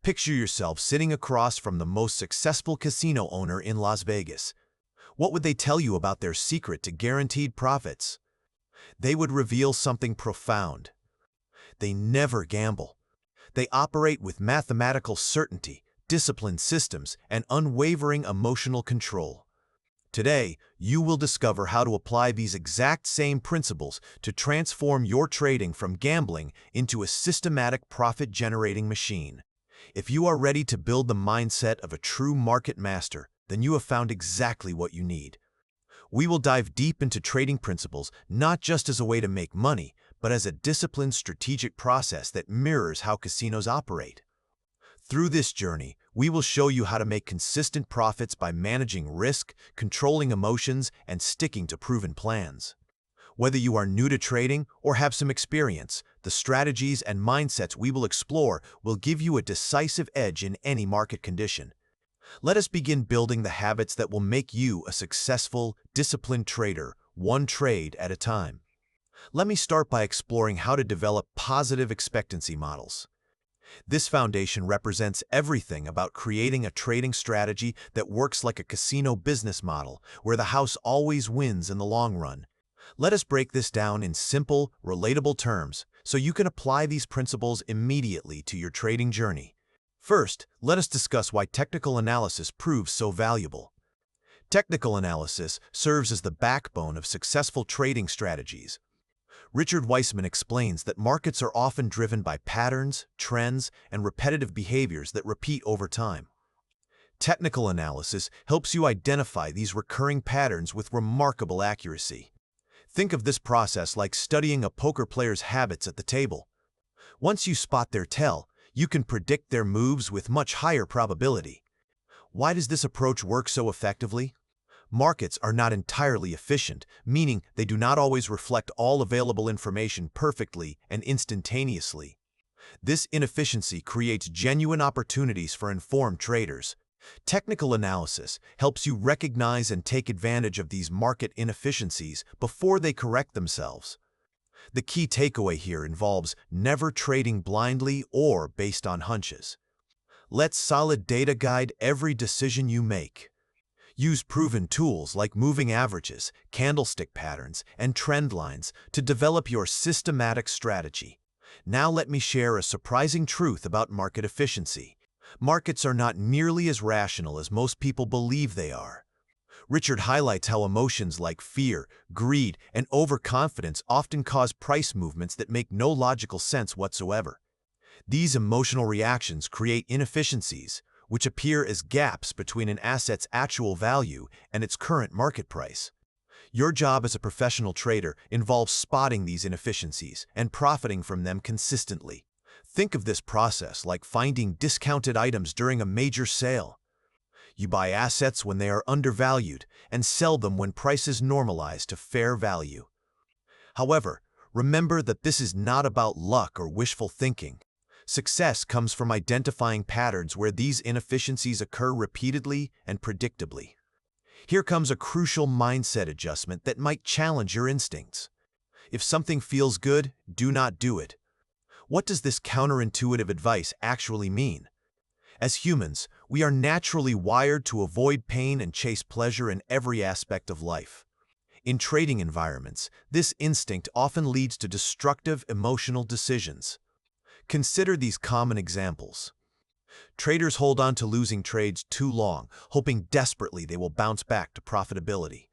Picture yourself sitting across from the most successful casino owner in Las Vegas. What would they tell you about their secret to guaranteed profits? They would reveal something profound. They never gamble. They operate with mathematical certainty, disciplined systems, and unwavering emotional control. Today, you will discover how to apply these exact same principles to transform your trading from gambling into a systematic profit-generating machine. If you are ready to build the mindset of a true market master, then you have found exactly what you need. We will dive deep into trading principles not just as a way to make money, but as a disciplined strategic process that mirrors how casinos operate. Through this journey, we will show you how to make consistent profits by managing risk, controlling emotions, and sticking to proven plans. Whether you are new to trading or have some experience, the strategies and mindsets we will explore will give you a decisive edge in any market condition. Let us begin building the habits that will make you a successful, disciplined trader, one trade at a time. Let me start by exploring how to develop positive expectancy models. This foundation represents everything about creating a trading strategy that works like a casino business model, where the house always wins in the long run. Let us break this down in simple, relatable terms so you can apply these principles immediately to your trading journey. First, let us discuss why technical analysis proves so valuable. Technical analysis serves as the backbone of successful trading strategies. Richard Weissman explains that markets are often driven by patterns, trends, and repetitive behaviors that repeat over time. Technical analysis helps you identify these recurring patterns with remarkable accuracy. Think of this process like studying a poker player's habits at the table. Once you spot their tell, you can predict their moves with much higher probability. Why does this approach work so effectively? Markets are not entirely efficient, meaning they do not always reflect all available information perfectly and instantaneously. This inefficiency creates genuine opportunities for informed traders. Technical analysis helps you recognize and take advantage of these market inefficiencies before they correct themselves. The key takeaway here involves never trading blindly or based on hunches. Let solid data guide every decision you make. Use proven tools like moving averages, candlestick patterns, and trend lines to develop your systematic strategy. Now let me share a surprising truth about market efficiency. Markets are not nearly as rational as most people believe they are. Richard highlights how emotions like fear, greed, and overconfidence often cause price movements that make no logical sense whatsoever. These emotional reactions create inefficiencies, which appear as gaps between an asset's actual value and its current market price. Your job as a professional trader involves spotting these inefficiencies and profiting from them consistently. Think of this process like finding discounted items during a major sale. You buy assets when they are undervalued and sell them when prices normalize to fair value. However, remember that this is not about luck or wishful thinking. Success comes from identifying patterns where these inefficiencies occur repeatedly and predictably. Here comes a crucial mindset adjustment that might challenge your instincts. If something feels good, do not do it. What does this counterintuitive advice actually mean? As humans, we are naturally wired to avoid pain and chase pleasure in every aspect of life. In trading environments, this instinct often leads to destructive emotional decisions. Consider these common examples. Traders hold on to losing trades too long, hoping desperately they will bounce back to profitability.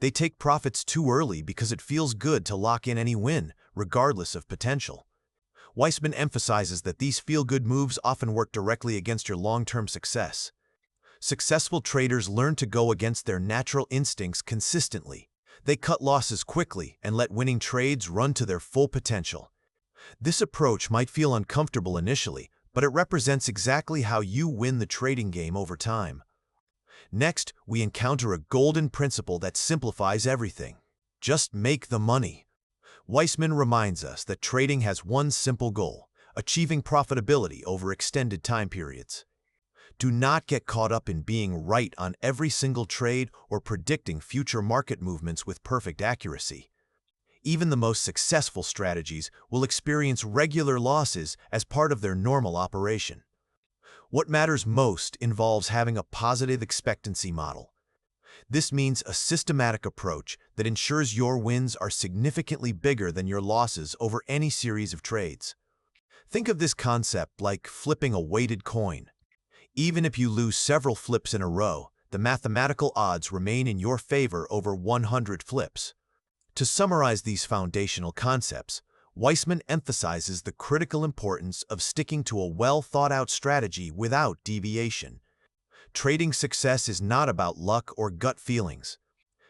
They take profits too early because it feels good to lock in any win, regardless of potential. Weissman emphasizes that these feel-good moves often work directly against your long-term success. Successful traders learn to go against their natural instincts consistently. They cut losses quickly and let winning trades run to their full potential. This approach might feel uncomfortable initially, but it represents exactly how you win the trading game over time. Next, we encounter a golden principle that simplifies everything. Just make the money. Weissman reminds us that trading has one simple goal: achieving profitability over extended time periods. Do not get caught up in being right on every single trade or predicting future market movements with perfect accuracy. Even the most successful strategies will experience regular losses as part of their normal operation. What matters most involves having a positive expectancy model. This means a systematic approach that ensures your wins are significantly bigger than your losses over any series of trades. Think of this concept like flipping a weighted coin. Even if you lose several flips in a row, the mathematical odds remain in your favor over 100 flips. To summarize these foundational concepts, Weissman emphasizes the critical importance of sticking to a well-thought-out strategy without deviation. Trading success is not about luck or gut feelings.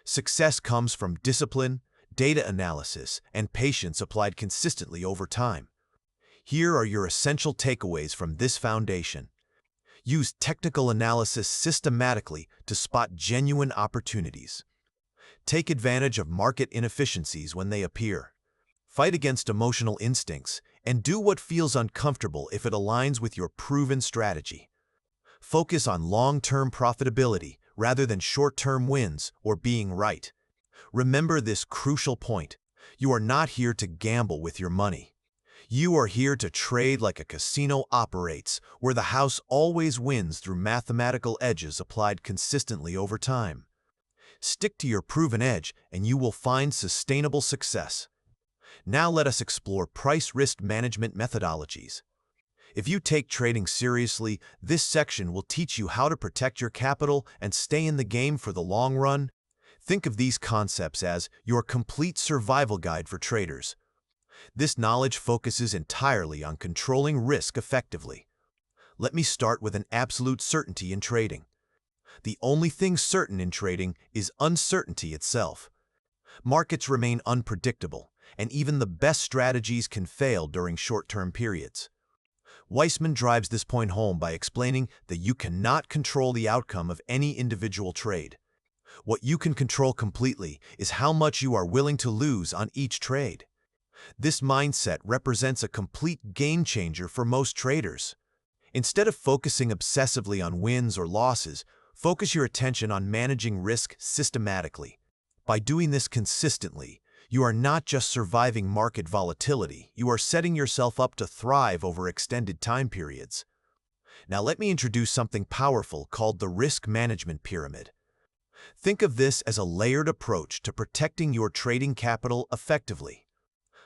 Success comes from discipline, data analysis, and patience applied consistently over time. Here are your essential takeaways from this foundation. Use technical analysis systematically to spot genuine opportunities. Take advantage of market inefficiencies when they appear. Fight against emotional instincts and do what feels uncomfortable if it aligns with your proven strategy. Focus on long-term profitability rather than short-term wins or being right. Remember this crucial point. You are not here to gamble with your money. You are here to trade like a casino operates, where the house always wins through mathematical edges applied consistently over time. Stick to your proven edge and you will find sustainable success. Now let us explore price-risk management methodologies. If you take trading seriously, this section will teach you how to protect your capital and stay in the game for the long run. Think of these concepts as your complete survival guide for traders. This knowledge focuses entirely on controlling risk effectively. Let me start with an absolute certainty in trading. The only thing certain in trading is uncertainty itself. Markets remain unpredictable, and even the best strategies can fail during short-term periods. Weissman drives this point home by explaining that you cannot control the outcome of any individual trade. What you can control completely is how much you are willing to lose on each trade. This mindset represents a complete game changer for most traders. Instead of focusing obsessively on wins or losses, focus your attention on managing risk systematically. By doing this consistently, you are not just surviving market volatility, you are setting yourself up to thrive over extended time periods. Now let me introduce something powerful called the risk management pyramid. Think of this as a layered approach to protecting your trading capital effectively.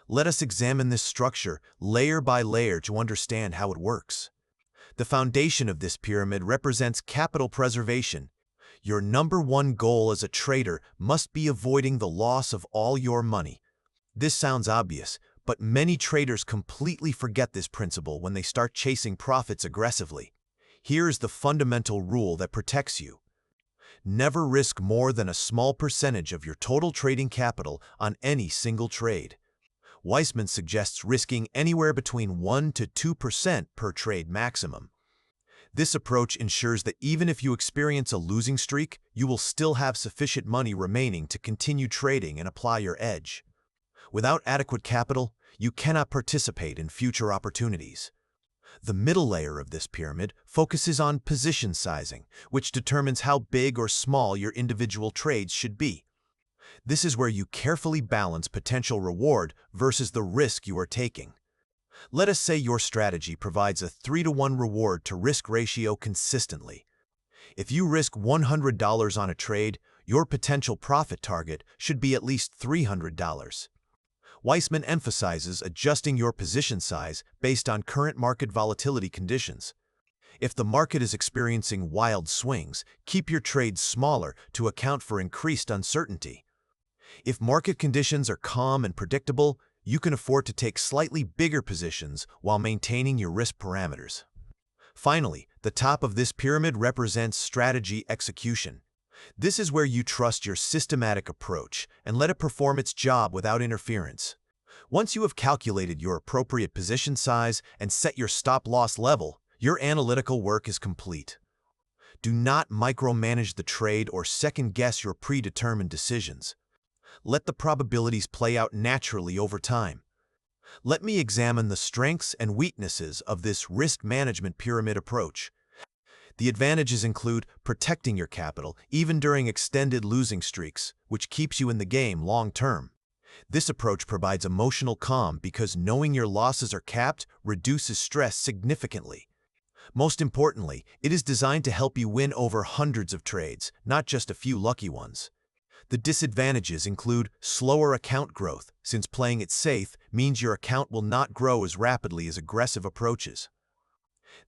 Let us examine this structure layer by layer to understand how it works. The foundation of this pyramid represents capital preservation. Your number one goal as a trader must be avoiding the loss of all your money. This sounds obvious, but many traders completely forget this principle when they start chasing profits aggressively. Here is the fundamental rule that protects you. Never risk more than a small percentage of your total trading capital on any single trade. Weissman suggests risking anywhere between 1 to 2% per trade maximum. This approach ensures that even if you experience a losing streak, you will still have sufficient money remaining to continue trading and apply your edge. Without adequate capital, you cannot participate in future opportunities. The middle layer of this pyramid focuses on position sizing, which determines how big or small your individual trades should be. This is where you carefully balance potential reward versus the risk you are taking. Let us say your strategy provides a 3-to-1 reward to risk ratio consistently. If you risk $100 on a trade, your potential profit target should be at least $300. Weissman emphasizes adjusting your position size based on current market volatility conditions. If the market is experiencing wild swings, keep your trades smaller to account for increased uncertainty. If market conditions are calm and predictable, you can afford to take slightly bigger positions while maintaining your risk parameters. Finally, the top of this pyramid represents strategy execution. This is where you trust your systematic approach and let it perform its job without interference. Once you have calculated your appropriate position size and set your stop-loss level, your analytical work is complete. Do not micromanage the trade or second-guess your predetermined decisions. Let the probabilities play out naturally over time. Let me examine the strengths and weaknesses of this risk management pyramid approach. The advantages include protecting your capital even during extended losing streaks, which keeps you in the game long term. This approach provides emotional calm because knowing your losses are capped reduces stress significantly. Most importantly, it is designed to help you win over hundreds of trades, not just a few lucky ones. The disadvantages include slower account growth, since playing it safe means your account will not grow as rapidly as aggressive approaches.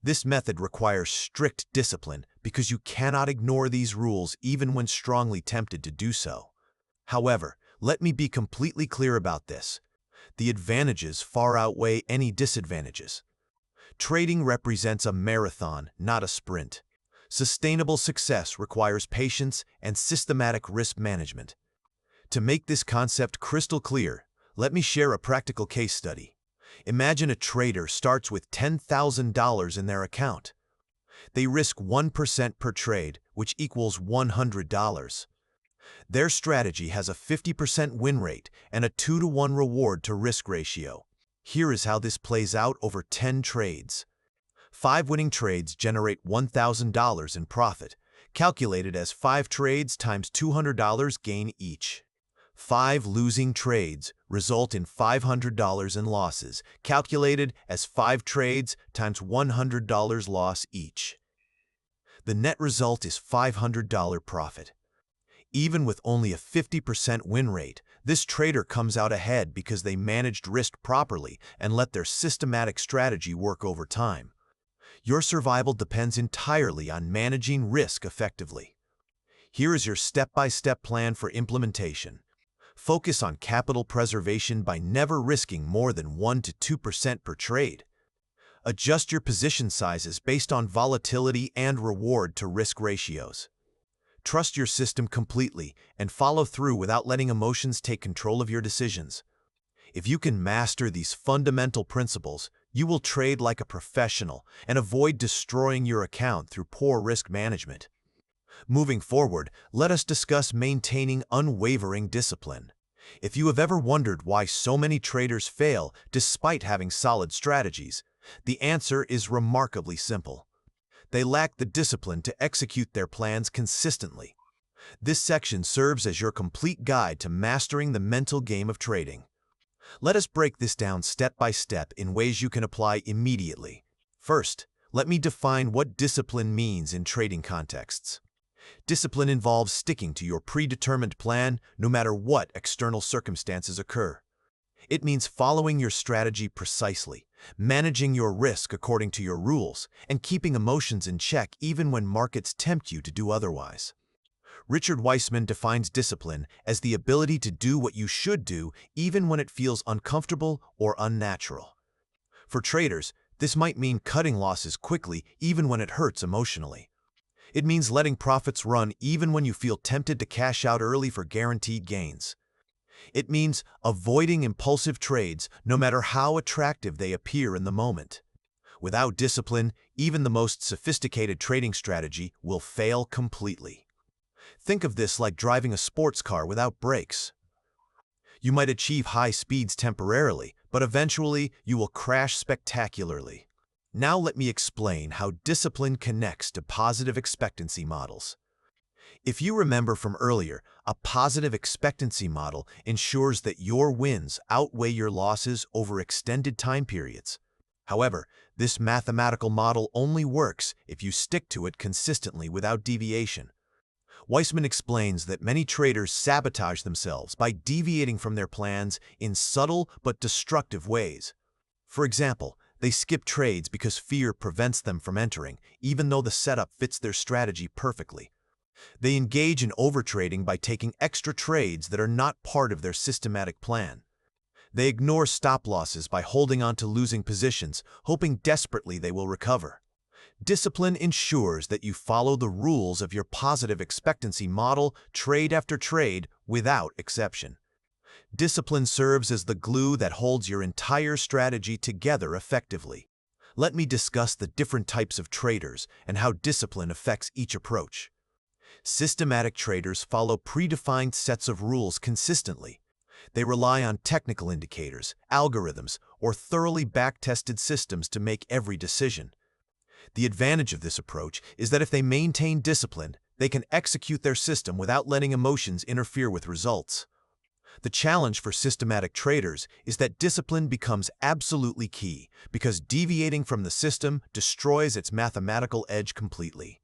This method requires strict discipline because you cannot ignore these rules even when strongly tempted to do so. However, let me be completely clear about this. The advantages far outweigh any disadvantages. Trading represents a marathon, not a sprint. Sustainable success requires patience and systematic risk management. To make this concept crystal clear, let me share a practical case study. Imagine a trader starts with $10,000 in their account. They risk 1% per trade, which equals $100. Their strategy has a 50% win rate and a 2-to-1 reward-to-risk ratio. Here is how this plays out over 10 trades. 5 winning trades generate $1,000 in profit, calculated as 5 trades times $200 gain each. 5 losing trades result in $500 in losses, calculated as 5 trades times $100 loss each. The net result is $500 profit. Even with only a 50% win rate, this trader comes out ahead because they managed risk properly and let their systematic strategy work over time. Your survival depends entirely on managing risk effectively. Here is your step-by-step plan for implementation. Focus on capital preservation by never risking more than 1 to 2% per trade. Adjust your position sizes based on volatility and reward-to-risk ratios. Trust your system completely and follow through without letting emotions take control of your decisions. If you can master these fundamental principles, you will trade like a professional and avoid destroying your account through poor risk management. Moving forward, let us discuss maintaining unwavering discipline. If you have ever wondered why so many traders fail despite having solid strategies, the answer is remarkably simple. They lack the discipline to execute their plans consistently. This section serves as your complete guide to mastering the mental game of trading. Let us break this down step by step in ways you can apply immediately. First, let me define what discipline means in trading contexts. Discipline involves sticking to your predetermined plan no matter what external circumstances occur. It means following your strategy precisely, managing your risk according to your rules, and keeping emotions in check even when markets tempt you to do otherwise. Richard Weissman defines discipline as the ability to do what you should do even when it feels uncomfortable or unnatural. For traders, this might mean cutting losses quickly even when it hurts emotionally. It means letting profits run even when you feel tempted to cash out early for guaranteed gains. It means avoiding impulsive trades no matter how attractive they appear in the moment. Without discipline, even the most sophisticated trading strategy will fail completely. Think of this like driving a sports car without brakes. You might achieve high speeds temporarily, but eventually you will crash spectacularly. Now let me explain how discipline connects to positive expectancy models. If you remember from earlier, a positive expectancy model ensures that your wins outweigh your losses over extended time periods. However, this mathematical model only works if you stick to it consistently without deviation. Weissman explains that many traders sabotage themselves by deviating from their plans in subtle but destructive ways. For example, they skip trades because fear prevents them from entering, even though the setup fits their strategy perfectly. They engage in overtrading by taking extra trades that are not part of their systematic plan. They ignore stop losses by holding on to losing positions, hoping desperately they will recover. Discipline ensures that you follow the rules of your positive expectancy model trade after trade without exception. Discipline serves as the glue that holds your entire strategy together effectively. Let me discuss the different types of traders and how discipline affects each approach. Systematic traders follow predefined sets of rules consistently. They rely on technical indicators, algorithms, or thoroughly back-tested systems to make every decision. The advantage of this approach is that if they maintain discipline, they can execute their system without letting emotions interfere with results. The challenge for systematic traders is that discipline becomes absolutely key because deviating from the system destroys its mathematical edge completely.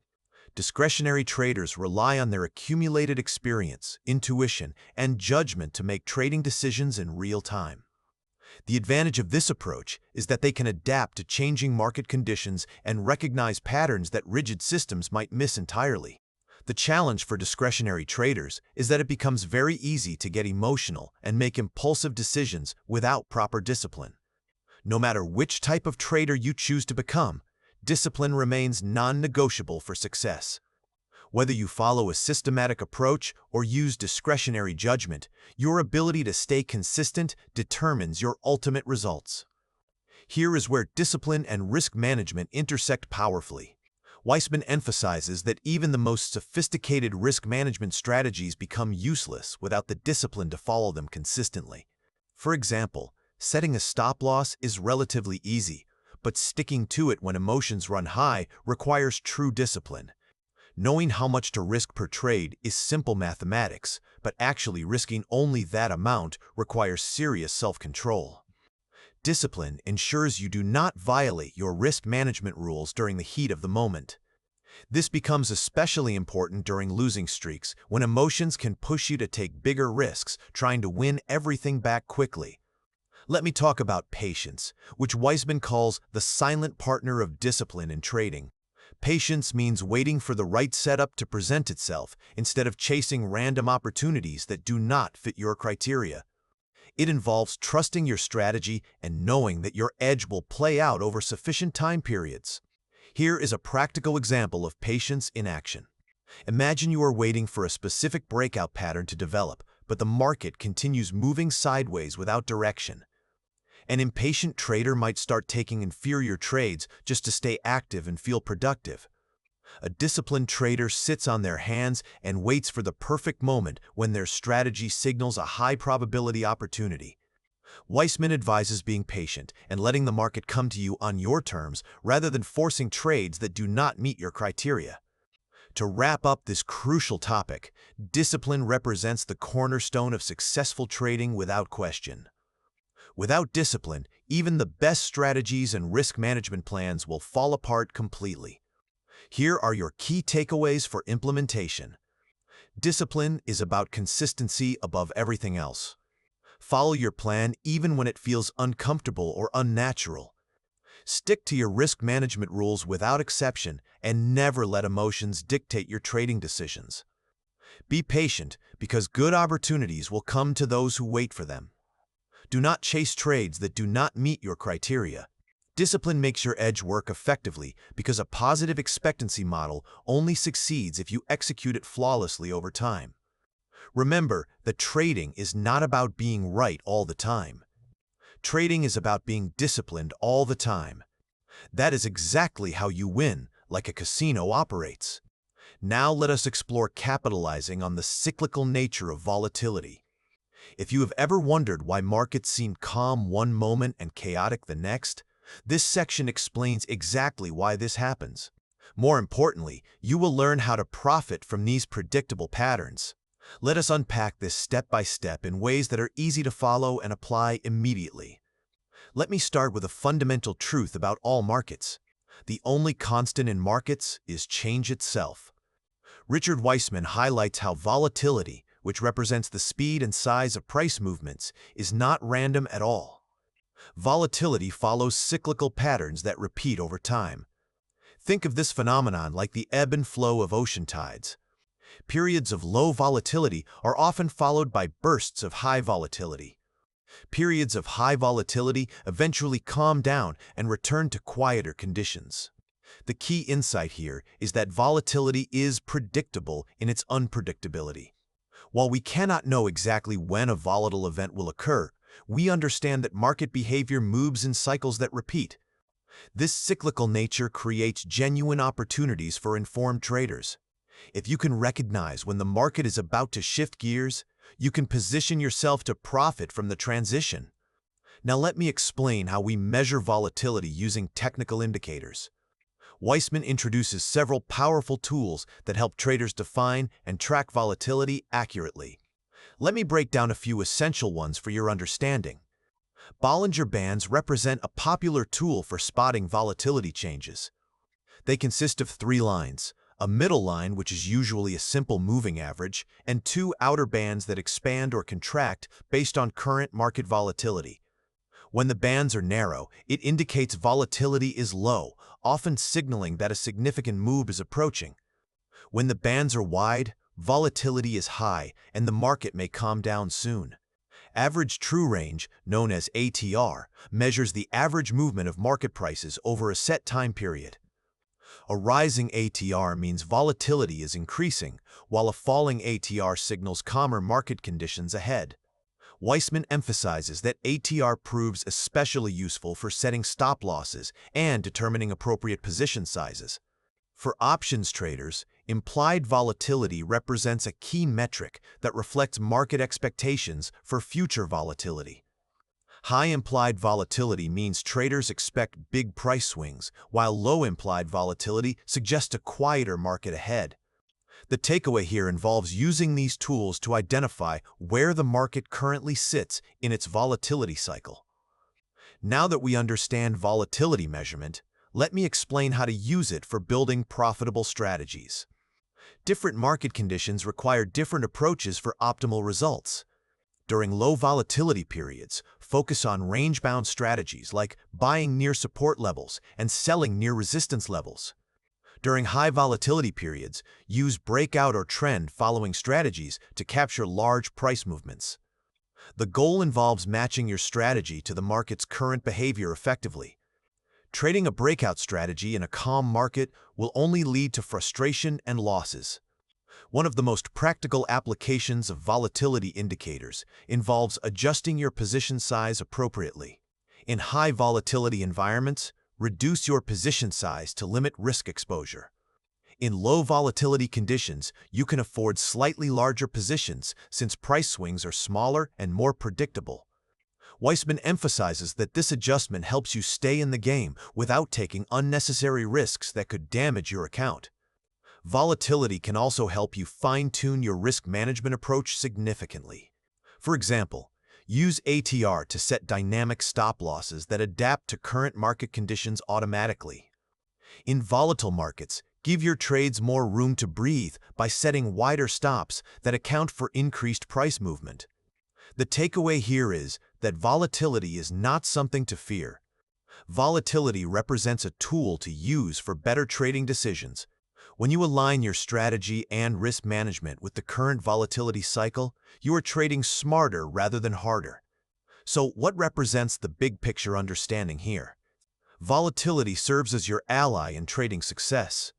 Discretionary traders rely on their accumulated experience, intuition, and judgment to make trading decisions in real time. The advantage of this approach is that they can adapt to changing market conditions and recognize patterns that rigid systems might miss entirely. The challenge for discretionary traders is that it becomes very easy to get emotional and make impulsive decisions without proper discipline. No matter which type of trader you choose to become, discipline remains non-negotiable for success. Whether you follow a systematic approach or use discretionary judgment, your ability to stay consistent determines your ultimate results. Here is where discipline and risk management intersect powerfully. Weissman emphasizes that even the most sophisticated risk management strategies become useless without the discipline to follow them consistently. For example, setting a stop loss is relatively easy, but sticking to it when emotions run high requires true discipline. Knowing how much to risk per trade is simple mathematics, but actually risking only that amount requires serious self-control. Discipline ensures you do not violate your risk management rules during the heat of the moment. This becomes especially important during losing streaks when emotions can push you to take bigger risks, trying to win everything back quickly. Let me talk about patience, which Weissman calls the silent partner of discipline in trading. Patience means waiting for the right setup to present itself instead of chasing random opportunities that do not fit your criteria. It involves trusting your strategy and knowing that your edge will play out over sufficient time periods. Here is a practical example of patience in action. Imagine you are waiting for a specific breakout pattern to develop, but the market continues moving sideways without direction. An impatient trader might start taking inferior trades just to stay active and feel productive. A disciplined trader sits on their hands and waits for the perfect moment when their strategy signals a high probability opportunity. Weissman advises being patient and letting the market come to you on your terms rather than forcing trades that do not meet your criteria. To wrap up this crucial topic, discipline represents the cornerstone of successful trading without question. Without discipline, even the best strategies and risk management plans will fall apart completely. Here are your key takeaways for implementation. Discipline is about consistency above everything else. Follow your plan even when it feels uncomfortable or unnatural. Stick to your risk management rules without exception and never let emotions dictate your trading decisions. Be patient because good opportunities will come to those who wait for them. Do not chase trades that do not meet your criteria. Discipline makes your edge work effectively because a positive expectancy model only succeeds if you execute it flawlessly over time. Remember that trading is not about being right all the time. Trading is about being disciplined all the time. That is exactly how you win, like a casino operates. Now let us explore capitalizing on the cyclical nature of volatility. If you have ever wondered why markets seem calm one moment and chaotic the next, this section explains exactly why this happens. More importantly, you will learn how to profit from these predictable patterns. Let us unpack this step by step in ways that are easy to follow and apply immediately. Let me start with a fundamental truth about all markets. The only constant in markets is change itself. Richard Weissman highlights how volatility, which represents the speed and size of price movements, is not random at all. Volatility follows cyclical patterns that repeat over time. Think of this phenomenon like the ebb and flow of ocean tides. Periods of low volatility are often followed by bursts of high volatility. Periods of high volatility eventually calm down and return to quieter conditions. The key insight here is that volatility is predictable in its unpredictability. While we cannot know exactly when a volatile event will occur, we understand that market behavior moves in cycles that repeat. This cyclical nature creates genuine opportunities for informed traders. If you can recognize when the market is about to shift gears, you can position yourself to profit from the transition. Now let me explain how we measure volatility using technical indicators. Weissman introduces several powerful tools that help traders define and track volatility accurately. Let me break down a few essential ones for your understanding. Bollinger Bands represent a popular tool for spotting volatility changes. They consist of three lines: a middle line, which is usually a simple moving average, and two outer bands that expand or contract based on current market volatility. When the bands are narrow, it indicates volatility is low, often signaling that a significant move is approaching. When the bands are wide, volatility is high, and the market may calm down soon. Average true range, known as ATR, measures the average movement of market prices over a set time period. A rising ATR means volatility is increasing, while a falling ATR signals calmer market conditions ahead. Weissman emphasizes that ATR proves especially useful for setting stop losses and determining appropriate position sizes. For options traders, implied volatility represents a key metric that reflects market expectations for future volatility. High implied volatility means traders expect big price swings, while low implied volatility suggests a quieter market ahead. The takeaway here involves using these tools to identify where the market currently sits in its volatility cycle. Now that we understand volatility measurement, let me explain how to use it for building profitable strategies. Different market conditions require different approaches for optimal results. During low volatility periods, focus on range-bound strategies like buying near support levels and selling near resistance levels. During high volatility periods, use breakout or trend following strategies to capture large price movements. The goal involves matching your strategy to the market's current behavior effectively. Trading a breakout strategy in a calm market will only lead to frustration and losses. One of the most practical applications of volatility indicators involves adjusting your position size appropriately. In high volatility environments, reduce your position size to limit risk exposure. In low volatility conditions, you can afford slightly larger positions since price swings are smaller and more predictable. Weissman emphasizes that this adjustment helps you stay in the game without taking unnecessary risks that could damage your account. Volatility can also help you fine-tune your risk management approach significantly. For example, use ATR to set dynamic stop losses that adapt to current market conditions automatically. In volatile markets, give your trades more room to breathe by setting wider stops that account for increased price movement. The takeaway here is that volatility is not something to fear. Volatility represents a tool to use for better trading decisions. When you align your strategy and risk management with the current volatility cycle, you are trading smarter rather than harder. So, what represents the big picture understanding here? Volatility serves as your ally in trading success.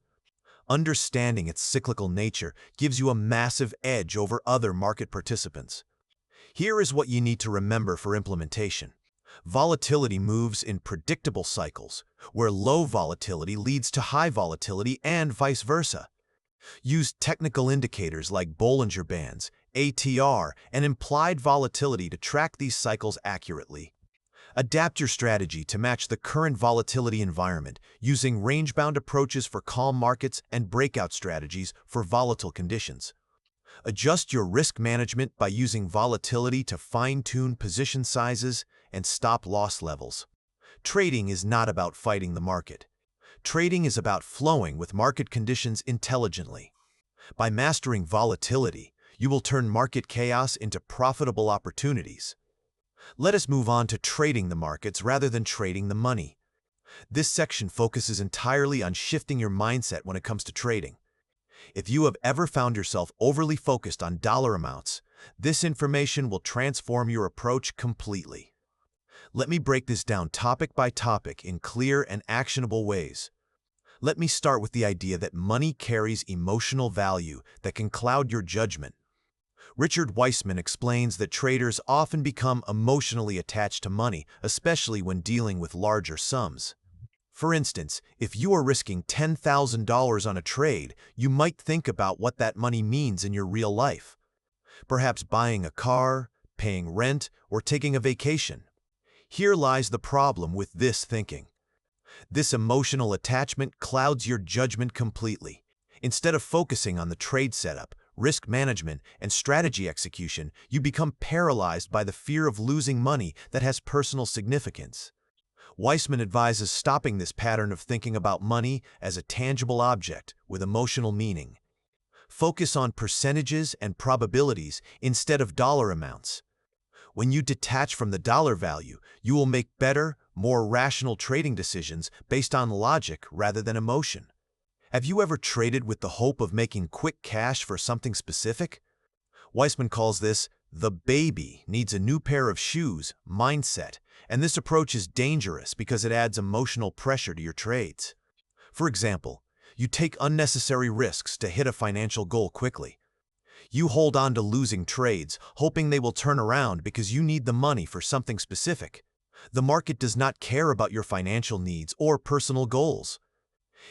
Understanding its cyclical nature gives you a massive edge over other market participants. Here is what you need to remember for implementation. Volatility moves in predictable cycles, where low volatility leads to high volatility and vice versa. Use technical indicators like Bollinger Bands, ATR, and implied volatility to track these cycles accurately. Adapt your strategy to match the current volatility environment, using range-bound approaches for calm markets and breakout strategies for volatile conditions. Adjust your risk management by using volatility to fine-tune position sizes and stop-loss levels. Trading is not about fighting the market. Trading is about flowing with market conditions intelligently. By mastering volatility, you will turn market chaos into profitable opportunities. Let us move on to trading the markets rather than trading the money. This section focuses entirely on shifting your mindset when it comes to trading. If you have ever found yourself overly focused on dollar amounts, this information will transform your approach completely. Let me break this down topic by topic in clear and actionable ways. Let me start with the idea that money carries emotional value that can cloud your judgment. Richard Weissman explains that traders often become emotionally attached to money, especially when dealing with larger sums. For instance, if you are risking $10,000 on a trade, you might think about what that money means in your real life. Perhaps buying a car, paying rent, or taking a vacation. Here lies the problem with this thinking. This emotional attachment clouds your judgment completely. Instead of focusing on the trade setup, risk management, and strategy execution, you become paralyzed by the fear of losing money that has personal significance. Weissman advises stopping this pattern of thinking about money as a tangible object with emotional meaning. Focus on percentages and probabilities instead of dollar amounts. When you detach from the dollar value, you will make better, more rational trading decisions based on logic rather than emotion. Have you ever traded with the hope of making quick cash for something specific? Weissman calls this the baby needs a new pair of shoes mindset, and this approach is dangerous because it adds emotional pressure to your trades. For example, you take unnecessary risks to hit a financial goal quickly. You hold on to losing trades, hoping they will turn around because you need the money for something specific. The market does not care about your financial needs or personal goals.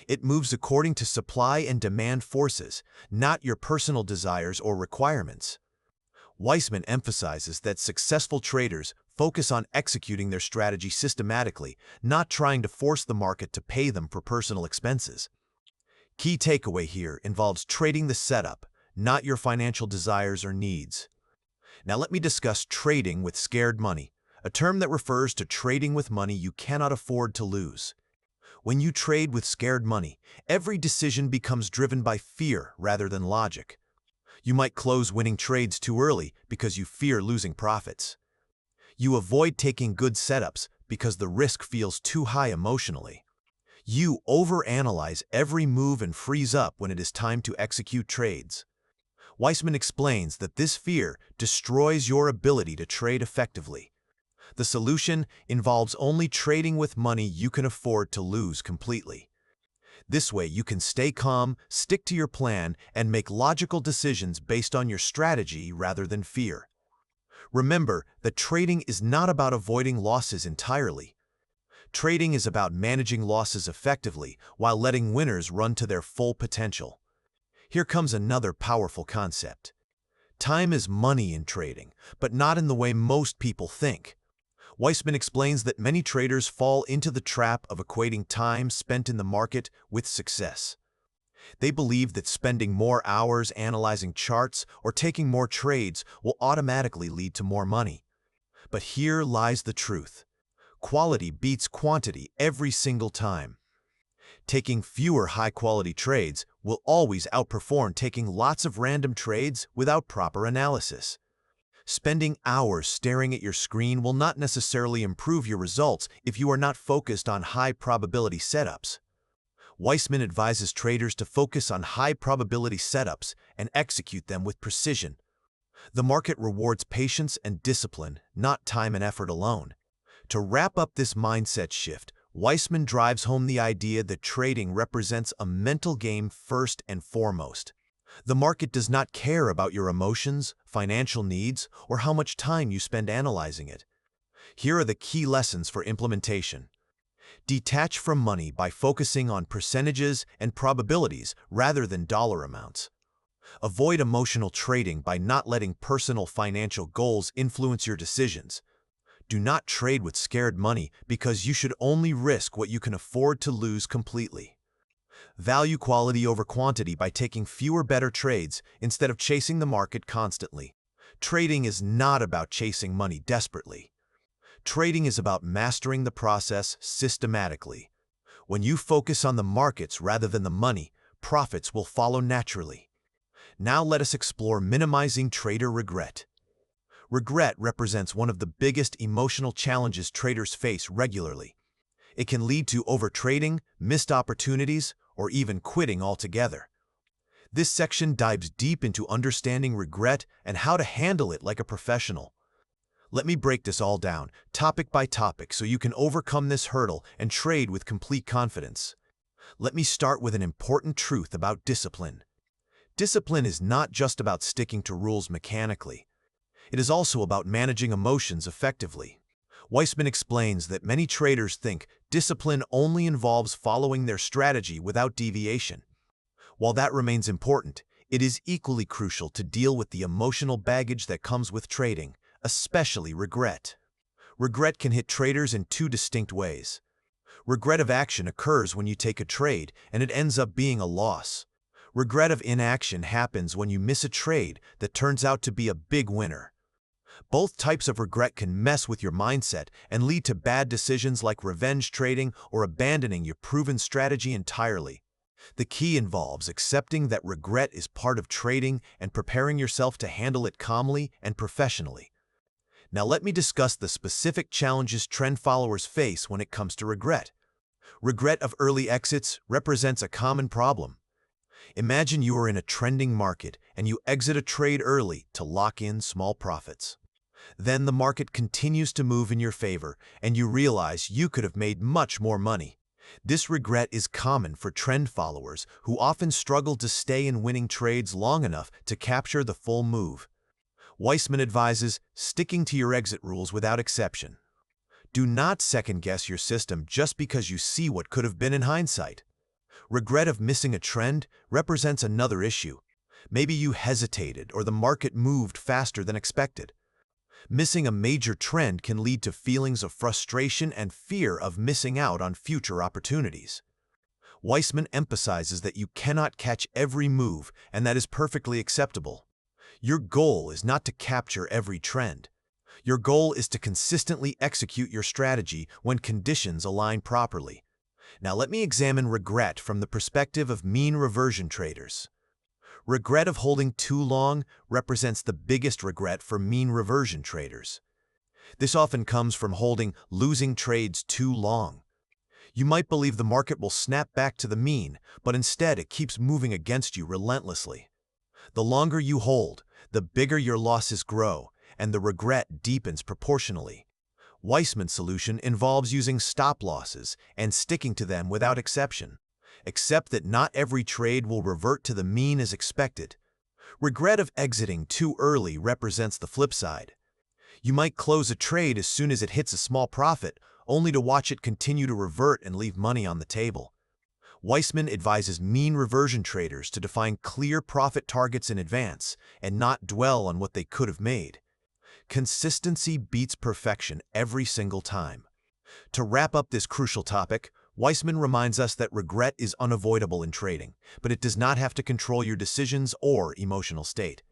It moves according to supply and demand forces, not your personal desires or requirements. Weissman emphasizes that successful traders focus on executing their strategy systematically, not trying to force the market to pay them for personal expenses. Key takeaway here involves trading the setup, not your financial desires or needs. Now let me discuss trading with scared money, a term that refers to trading with money you cannot afford to lose. When you trade with scared money, every decision becomes driven by fear rather than logic. You might close winning trades too early because you fear losing profits. You avoid taking good setups because the risk feels too high emotionally. You overanalyze every move and freeze up when it is time to execute trades. Weissman explains that this fear destroys your ability to trade effectively. The solution involves only trading with money you can afford to lose completely. This way, you can stay calm, stick to your plan, and make logical decisions based on your strategy rather than fear. Remember that trading is not about avoiding losses entirely. Trading is about managing losses effectively while letting winners run to their full potential. Here comes another powerful concept. Time is money in trading, but not in the way most people think. Weissman explains that many traders fall into the trap of equating time spent in the market with success. They believe that spending more hours analyzing charts or taking more trades will automatically lead to more money. But here lies the truth. Quality beats quantity every single time. Taking fewer high-quality trades will always outperform taking lots of random trades without proper analysis. Spending hours staring at your screen will not necessarily improve your results if you are not focused on high-probability setups. Weissman advises traders to focus on high-probability setups and execute them with precision. The market rewards patience and discipline, not time and effort alone. To wrap up this mindset shift, Weissman drives home the idea that trading represents a mental game first and foremost. The market does not care about your emotions, financial needs, or how much time you spend analyzing it. Here are the key lessons for implementation. Detach from money by focusing on percentages and probabilities rather than dollar amounts. Avoid emotional trading by not letting personal financial goals influence your decisions. Do not trade with scared money because you should only risk what you can afford to lose completely. Value quality over quantity by taking fewer better trades instead of chasing the market constantly. Trading is not about chasing money desperately. Trading is about mastering the process systematically. When you focus on the markets rather than the money, profits will follow naturally. Now let us explore minimizing trader regret. Regret represents one of the biggest emotional challenges traders face regularly. It can lead to overtrading, missed opportunities, or even quitting altogether. This section dives deep into understanding regret and how to handle it like a professional. Let me break this all down, topic by topic, so you can overcome this hurdle and trade with complete confidence. Let me start with an important truth about discipline. Discipline is not just about sticking to rules mechanically. It is also about managing emotions effectively. Weissman explains that many traders think discipline only involves following their strategy without deviation. While that remains important, it is equally crucial to deal with the emotional baggage that comes with trading, especially regret. Regret can hit traders in two distinct ways. Regret of action occurs when you take a trade and it ends up being a loss. Regret of inaction happens when you miss a trade that turns out to be a big winner. Both types of regret can mess with your mindset and lead to bad decisions like revenge trading or abandoning your proven strategy entirely. The key involves accepting that regret is part of trading and preparing yourself to handle it calmly and professionally. Now let me discuss the specific challenges trend followers face when it comes to regret. Regret of early exits represents a common problem. Imagine you are in a trending market and you exit a trade early to lock in small profits. Then the market continues to move in your favor and you realize you could have made much more money. This regret is common for trend followers who often struggle to stay in winning trades long enough to capture the full move. Weissman advises sticking to your exit rules without exception. Do not second-guess your system just because you see what could have been in hindsight. Regret of missing a trend represents another issue. Maybe you hesitated or the market moved faster than expected. Missing a major trend can lead to feelings of frustration and fear of missing out on future opportunities. Weissman emphasizes that you cannot catch every move, and that is perfectly acceptable. Your goal is not to capture every trend. Your goal is to consistently execute your strategy when conditions align properly. Now let me examine regret from the perspective of mean reversion traders. Regret of holding too long represents the biggest regret for mean reversion traders. This often comes from holding losing trades too long. You might believe the market will snap back to the mean, but instead it keeps moving against you relentlessly. The longer you hold, the bigger your losses grow, and the regret deepens proportionally. Weissman's solution involves using stop losses and sticking to them without exception. Accept that not every trade will revert to the mean as expected. Regret of exiting too early represents the flip side. You might close a trade as soon as it hits a small profit, only to watch it continue to revert and leave money on the table. Weissman advises mean reversion traders to define clear profit targets in advance and not dwell on what they could have made. Consistency beats perfection every single time. To wrap up this crucial topic, Weissman reminds us that regret is unavoidable in trading, but it does not have to control your decisions or emotional state.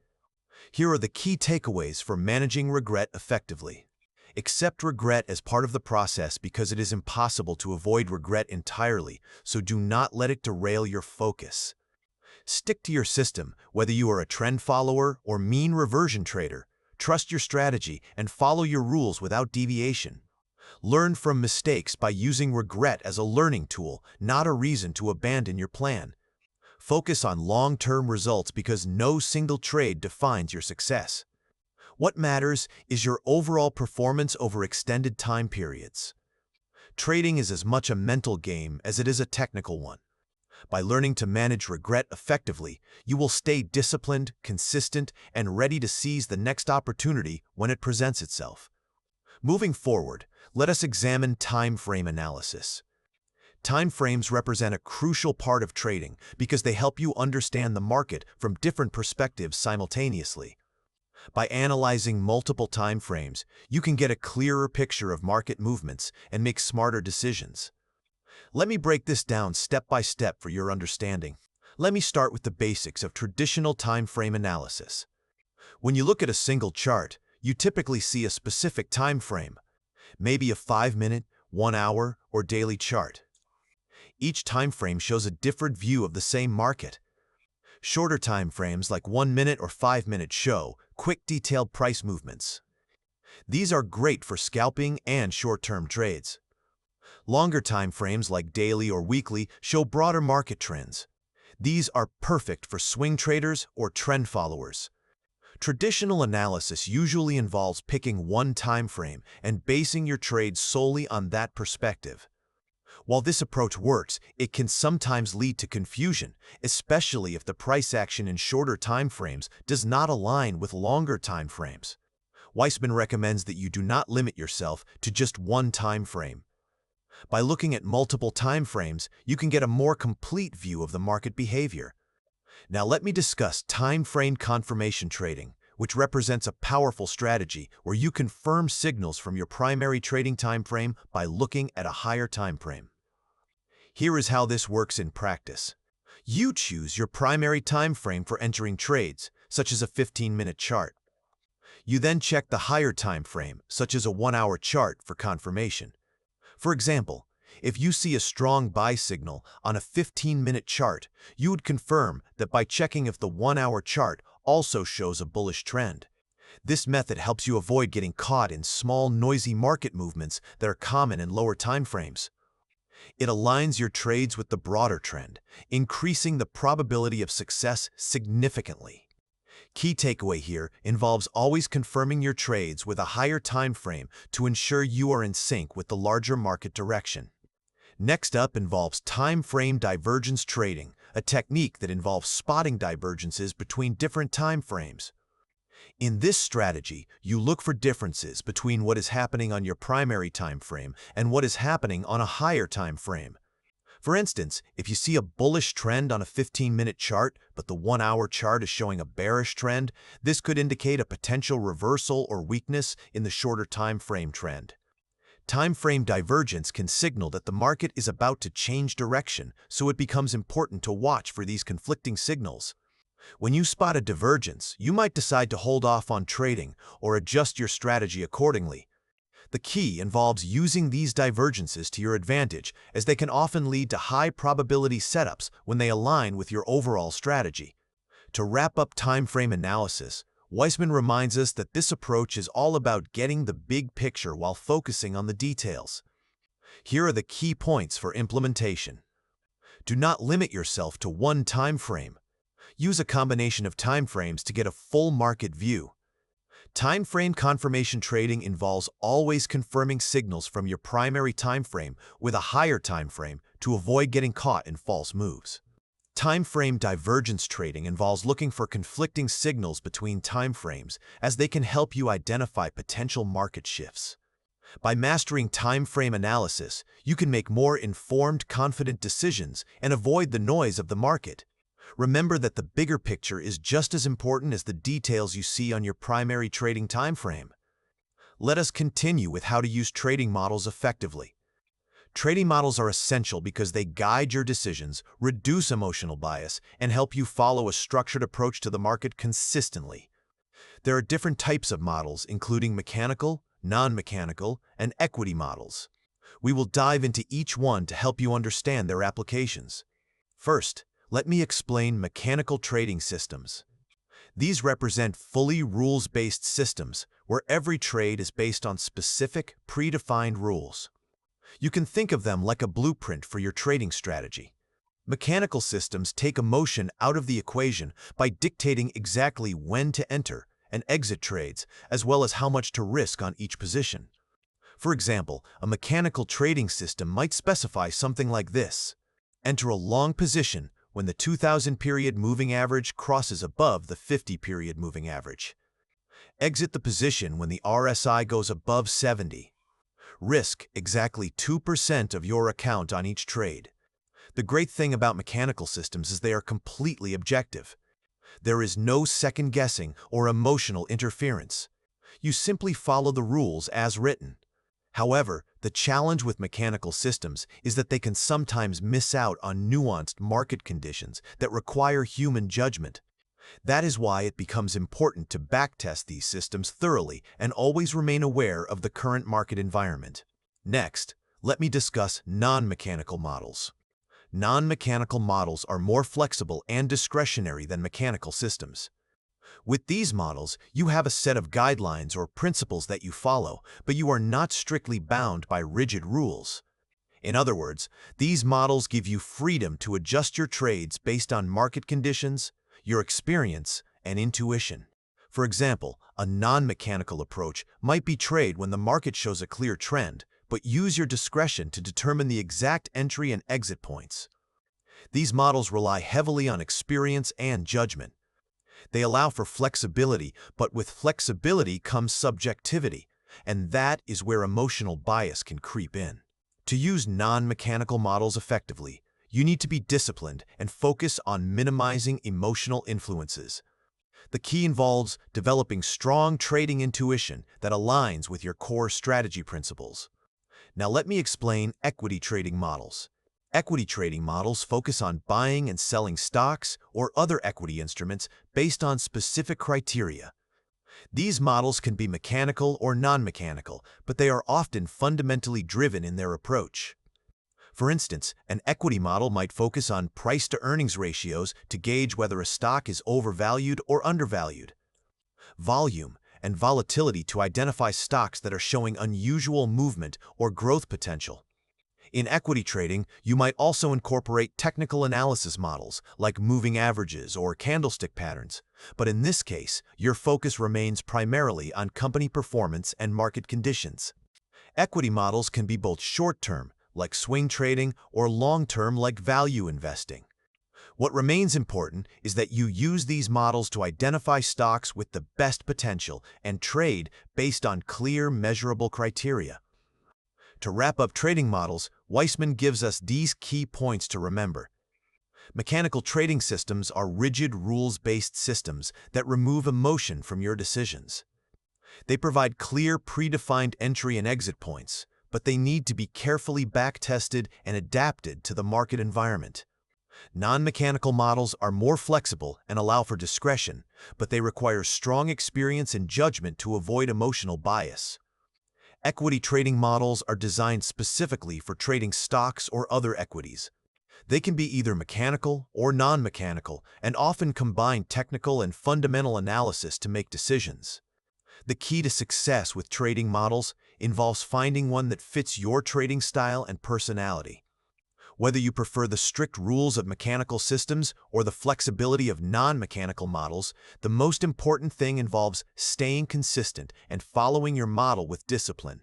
Here are the key takeaways for managing regret effectively. Accept regret as part of the process because it is impossible to avoid regret entirely, so do not let it derail your focus. Stick to your system, whether you are a trend follower or mean reversion trader. Trust your strategy and follow your rules without deviation. Learn from mistakes by using regret as a learning tool, not a reason to abandon your plan. Focus on long-term results because no single trade defines your success. What matters is your overall performance over extended time periods. Trading is as much a mental game as it is a technical one. By learning to manage regret effectively, you will stay disciplined, consistent, and ready to seize the next opportunity when it presents itself. Moving forward, let us examine time frame analysis. Time frames represent a crucial part of trading because they help you understand the market from different perspectives simultaneously. By analyzing multiple time frames, you can get a clearer picture of market movements and make smarter decisions. Let me break this down step by step for your understanding. Let me start with the basics of traditional time frame analysis. When you look at a single chart, you typically see a specific time frame, maybe a 5-minute, 1-hour, or daily chart. Each time frame shows a different view of the same market. Shorter time frames like 1-minute or 5-minute show quick detailed price movements. These are great for scalping and short-term trades. Longer time frames like daily or weekly show broader market trends. These are perfect for swing traders or trend followers. Traditional analysis usually involves picking one time frame and basing your trades solely on that perspective. While this approach works, it can sometimes lead to confusion, especially if the price action in shorter time frames does not align with longer time frames. Weissman recommends that you do not limit yourself to just one time frame. By looking at multiple time frames, you can get a more complete view of the market behavior. Now let me discuss time frame confirmation trading, which represents a powerful strategy where you confirm signals from your primary trading time frame by looking at a higher time frame. Here is how this works in practice. You choose your primary time frame for entering trades, such as a 15-minute chart. You then check the higher time frame, such as a 1-hour chart, for confirmation. For example, if you see a strong buy signal on a 15-minute chart, you would confirm that by checking if the 1-hour chart also shows a bullish trend. This method helps you avoid getting caught in small, noisy market movements that are common in lower time frames. It aligns your trades with the broader trend, increasing the probability of success significantly. Key takeaway here involves always confirming your trades with a higher time frame to ensure you are in sync with the larger market direction. Next up involves time frame divergence trading, a technique that involves spotting divergences between different time frames. In this strategy, you look for differences between what is happening on your primary time frame and what is happening on a higher time frame. For instance, if you see a bullish trend on a 15-minute chart, but the 1-hour chart is showing a bearish trend, this could indicate a potential reversal or weakness in the shorter time frame trend. Time frame divergence can signal that the market is about to change direction, so it becomes important to watch for these conflicting signals. When you spot a divergence, you might decide to hold off on trading or adjust your strategy accordingly. The key involves using these divergences to your advantage, as they can often lead to high probability setups when they align with your overall strategy. To wrap up time frame analysis, Weissman reminds us that this approach is all about getting the big picture while focusing on the details. Here are the key points for implementation. Do not limit yourself to one time frame. Use a combination of time frames to get a full market view. Time frame confirmation trading involves always confirming signals from your primary time frame with a higher time frame to avoid getting caught in false moves. Time frame divergence trading involves looking for conflicting signals between time frames, as they can help you identify potential market shifts. By mastering time frame analysis, you can make more informed, confident decisions and avoid the noise of the market. Remember that the bigger picture is just as important as the details you see on your primary trading time frame. Let us continue with how to use trading models effectively. Trading models are essential because they guide your decisions, reduce emotional bias, and help you follow a structured approach to the market consistently. There are different types of models, including mechanical, non-mechanical, and equity models. We will dive into each one to help you understand their applications. First, let me explain mechanical trading systems. These represent fully rules-based systems where every trade is based on specific, predefined rules. You can think of them like a blueprint for your trading strategy. Mechanical systems take emotion out of the equation by dictating exactly when to enter and exit trades, as well as how much to risk on each position. For example, a mechanical trading system might specify something like this: enter a long position when the 2000 period moving average crosses above the 50 period moving average. Exit the position when the RSI goes above 70. Risk exactly 2% of your account on each trade. The great thing about mechanical systems is they are completely objective. There is no second guessing or emotional interference. You simply follow the rules as written. However, the challenge with mechanical systems is that they can sometimes miss out on nuanced market conditions that require human judgment. That is why it becomes important to backtest these systems thoroughly and always remain aware of the current market environment. Next, let me discuss non-mechanical models. Non-mechanical models are more flexible and discretionary than mechanical systems. With these models, you have a set of guidelines or principles that you follow, but you are not strictly bound by rigid rules. In other words, these models give you freedom to adjust your trades based on market conditions, your experience, and intuition. For example, a non-mechanical approach might be trade when the market shows a clear trend, but use your discretion to determine the exact entry and exit points. These models rely heavily on experience and judgment. They allow for flexibility, but with flexibility comes subjectivity, and that is where emotional bias can creep in. To use non-mechanical models effectively, you need to be disciplined and focus on minimizing emotional influences. The key involves developing strong trading intuition that aligns with your core strategy principles. Now let me explain equity trading models. Equity trading models focus on buying and selling stocks or other equity instruments based on specific criteria. These models can be mechanical or non-mechanical, but they are often fundamentally driven in their approach. For instance, an equity model might focus on price-to-earnings ratios to gauge whether a stock is overvalued or undervalued, volume and volatility to identify stocks that are showing unusual movement or growth potential. In equity trading, you might also incorporate technical analysis models like moving averages or candlestick patterns, but in this case, your focus remains primarily on company performance and market conditions. Equity models can be both short-term, like swing trading, or long-term, like value investing. What remains important is that you use these models to identify stocks with the best potential and trade based on clear, measurable criteria. To wrap up trading models, Weissman gives us these key points to remember. Mechanical trading systems are rigid, rules-based systems that remove emotion from your decisions. They provide clear, predefined entry and exit points, but they need to be carefully back-tested and adapted to the market environment. Non-mechanical models are more flexible and allow for discretion, but they require strong experience and judgment to avoid emotional bias. Equity trading models are designed specifically for trading stocks or other equities. They can be either mechanical or non-mechanical and often combine technical and fundamental analysis to make decisions. The key to success with trading models involves finding one that fits your trading style and personality. Whether you prefer the strict rules of mechanical systems or the flexibility of non-mechanical models, the most important thing involves staying consistent and following your model with discipline.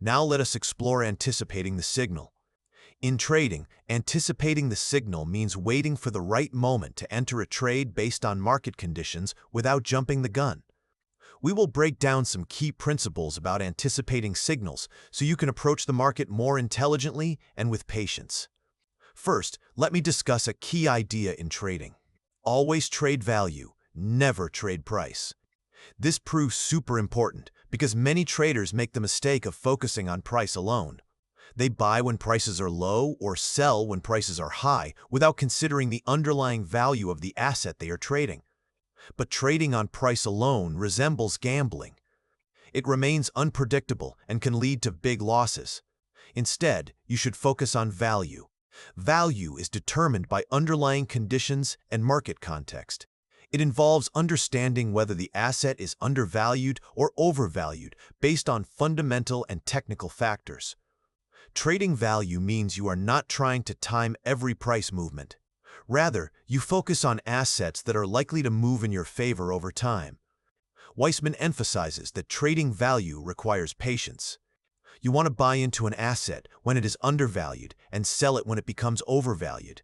Now let us explore anticipating the signal. In trading, anticipating the signal means waiting for the right moment to enter a trade based on market conditions without jumping the gun. We will break down some key principles about anticipating signals so you can approach the market more intelligently and with patience. First, let me discuss a key idea in trading. Always trade value, never trade price. This proves super important because many traders make the mistake of focusing on price alone. They buy when prices are low or sell when prices are high without considering the underlying value of the asset they are trading. But trading on price alone resembles gambling. It remains unpredictable and can lead to big losses. Instead, you should focus on value. Value is determined by underlying conditions and market context. It involves understanding whether the asset is undervalued or overvalued based on fundamental and technical factors. Trading value means you are not trying to time every price movement. Rather, you focus on assets that are likely to move in your favor over time. Weissman emphasizes that trading value requires patience. You want to buy into an asset when it is undervalued and sell it when it becomes overvalued.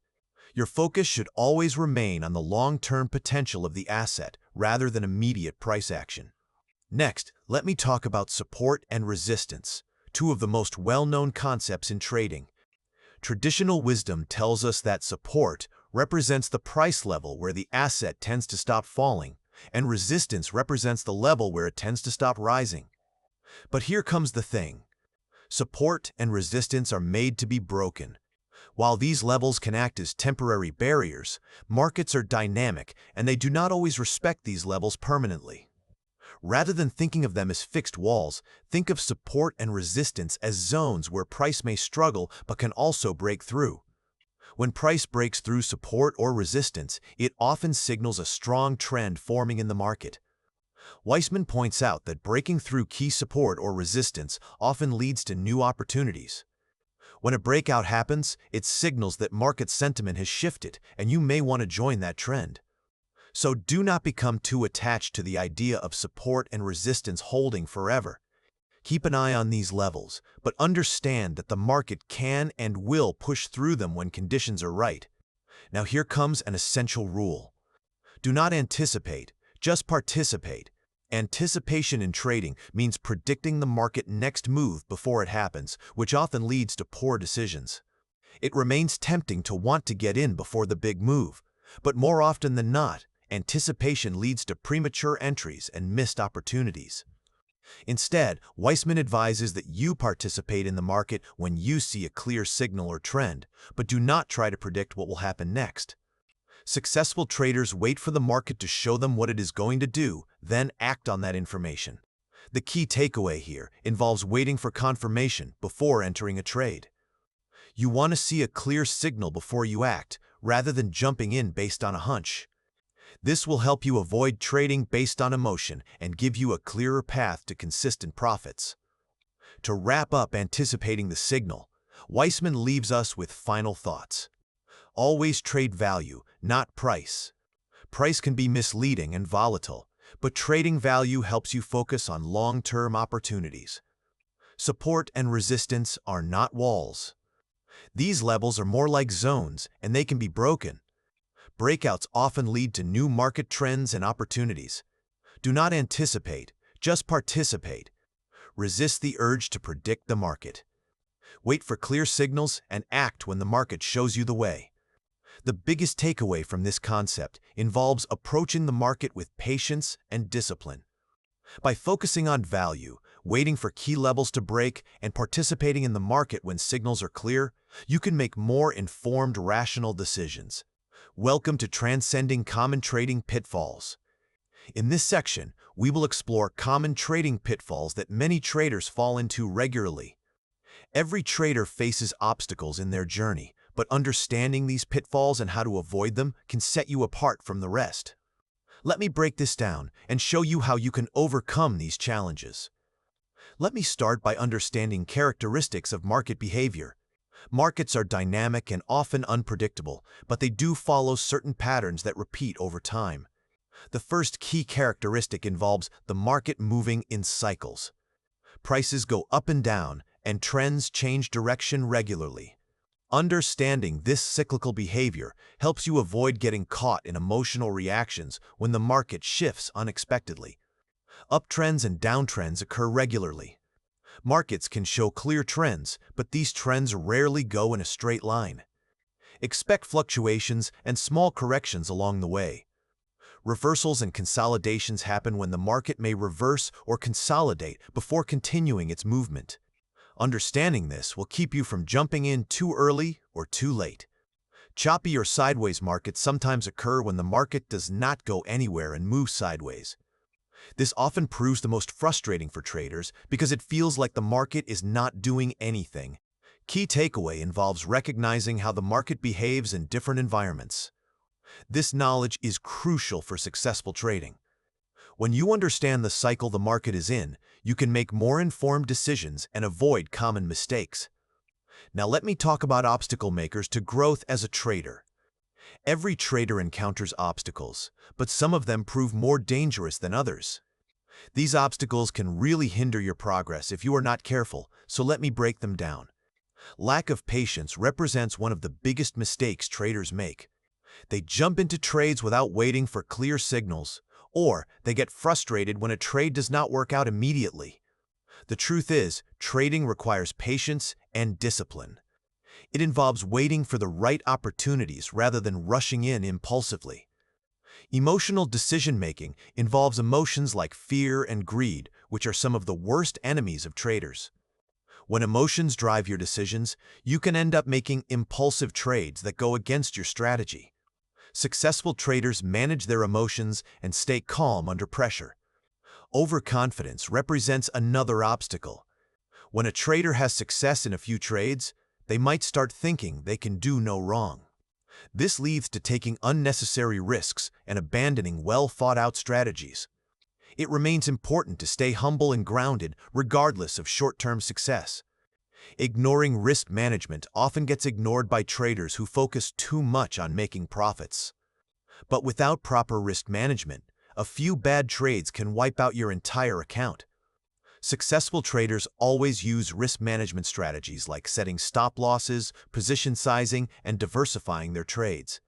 Your focus should always remain on the long-term potential of the asset rather than immediate price action. Next, let me talk about support and resistance, two of the most well-known concepts in trading. Traditional wisdom tells us that support represents the price level where the asset tends to stop falling, and resistance represents the level where it tends to stop rising. But here comes the thing. Support and resistance are made to be broken. While these levels can act as temporary barriers, markets are dynamic and they do not always respect these levels permanently. Rather than thinking of them as fixed walls, think of support and resistance as zones where price may struggle but can also break through. When price breaks through support or resistance, it often signals a strong trend forming in the market. Weissman points out that breaking through key support or resistance often leads to new opportunities. When a breakout happens, it signals that market sentiment has shifted and you may want to join that trend. So do not become too attached to the idea of support and resistance holding forever. Keep an eye on these levels, but understand that the market can and will push through them when conditions are right. Now here comes an essential rule. Do not anticipate, just participate. Anticipation in trading means predicting the market's next move before it happens, which often leads to poor decisions. It remains tempting to want to get in before the big move, but more often than not, anticipation leads to premature entries and missed opportunities. Instead, Weissman advises that you participate in the market when you see a clear signal or trend, but do not try to predict what will happen next. Successful traders wait for the market to show them what it is going to do, then act on that information. The key takeaway here involves waiting for confirmation before entering a trade. You want to see a clear signal before you act, rather than jumping in based on a hunch. This will help you avoid trading based on emotion and give you a clearer path to consistent profits. To wrap up anticipating the signal, Weissman leaves us with final thoughts. Always trade value, not price. Price can be misleading and volatile, but trading value helps you focus on long-term opportunities. Support and resistance are not walls. These levels are more like zones, and they can be broken. Breakouts often lead to new market trends and opportunities. Do not anticipate, just participate. Resist the urge to predict the market. Wait for clear signals and act when the market shows you the way. The biggest takeaway from this concept involves approaching the market with patience and discipline. By focusing on value, waiting for key levels to break, and participating in the market when signals are clear, you can make more informed, rational decisions. Welcome to Transcending Common Trading Pitfalls. In this section, we will explore common trading pitfalls that many traders fall into regularly. Every trader faces obstacles in their journey, but understanding these pitfalls and how to avoid them can set you apart from the rest. Let me break this down and show you how you can overcome these challenges. Let me start by understanding characteristics of market behavior. Markets are dynamic and often unpredictable, but they do follow certain patterns that repeat over time. The first key characteristic involves the market moving in cycles. Prices go up and down, and trends change direction regularly. Understanding this cyclical behavior helps you avoid getting caught in emotional reactions when the market shifts unexpectedly. Uptrends and downtrends occur regularly. Markets can show clear trends, but these trends rarely go in a straight line. Expect fluctuations and small corrections along the way. Reversals and consolidations happen when the market may reverse or consolidate before continuing its movement. Understanding this will keep you from jumping in too early or too late. Choppy or sideways markets sometimes occur when the market does not go anywhere and moves sideways. This often proves the most frustrating for traders because it feels like the market is not doing anything. Key takeaway involves recognizing how the market behaves in different environments. This knowledge is crucial for successful trading. When you understand the cycle the market is in, you can make more informed decisions and avoid common mistakes. Now let me talk about obstacle makers to growth as a trader. Every trader encounters obstacles, but some of them prove more dangerous than others. These obstacles can really hinder your progress if you are not careful, so let me break them down. Lack of patience represents one of the biggest mistakes traders make. They jump into trades without waiting for clear signals, or they get frustrated when a trade does not work out immediately. The truth is, trading requires patience and discipline. It involves waiting for the right opportunities rather than rushing in impulsively. Emotional decision-making involves emotions like fear and greed, which are some of the worst enemies of traders. When emotions drive your decisions, you can end up making impulsive trades that go against your strategy. Successful traders manage their emotions and stay calm under pressure. Overconfidence represents another obstacle. When a trader has success in a few trades, they might start thinking they can do no wrong. This leads to taking unnecessary risks and abandoning well-thought-out strategies. It remains important to stay humble and grounded regardless of short-term success. Ignoring risk management often gets ignored by traders who focus too much on making profits. But without proper risk management, a few bad trades can wipe out your entire account. Successful traders always use risk management strategies like setting stop losses, position sizing, and diversifying their trades.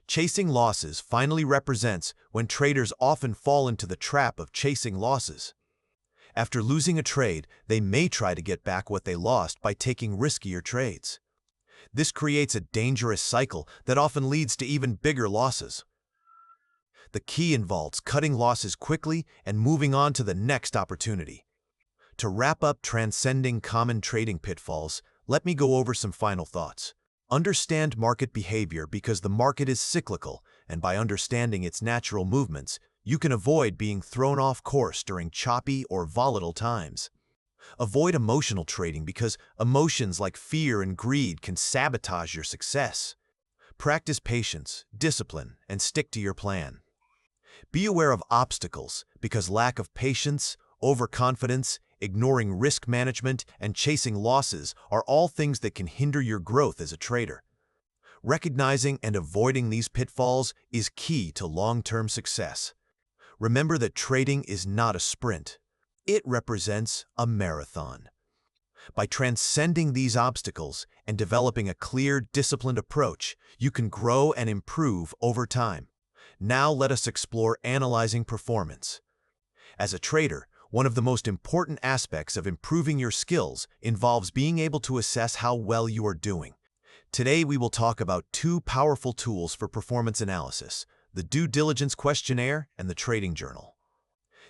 Chasing losses finally represents when traders often fall into the trap of chasing losses. After losing a trade, they may try to get back what they lost by taking riskier trades. This creates a dangerous cycle that often leads to even bigger losses. The key involves cutting losses quickly and moving on to the next opportunity. To wrap up transcending common trading pitfalls, let me go over some final thoughts. Understand market behavior because the market is cyclical, and by understanding its natural movements, you can avoid being thrown off course during choppy or volatile times. Avoid emotional trading because emotions like fear and greed can sabotage your success. Practice patience, discipline, and stick to your plan. Be aware of obstacles because lack of patience, overconfidence, ignoring risk management, and chasing losses are all things that can hinder your growth as a trader. Recognizing and avoiding these pitfalls is key to long-term success. Remember that trading is not a sprint. It represents a marathon. By transcending these obstacles and developing a clear, disciplined approach, you can grow and improve over time. Now let us explore analyzing performance. As a trader, one of the most important aspects of improving your skills involves being able to assess how well you are doing. Today we will talk about two powerful tools for performance analysis: the due diligence questionnaire and the trading journal.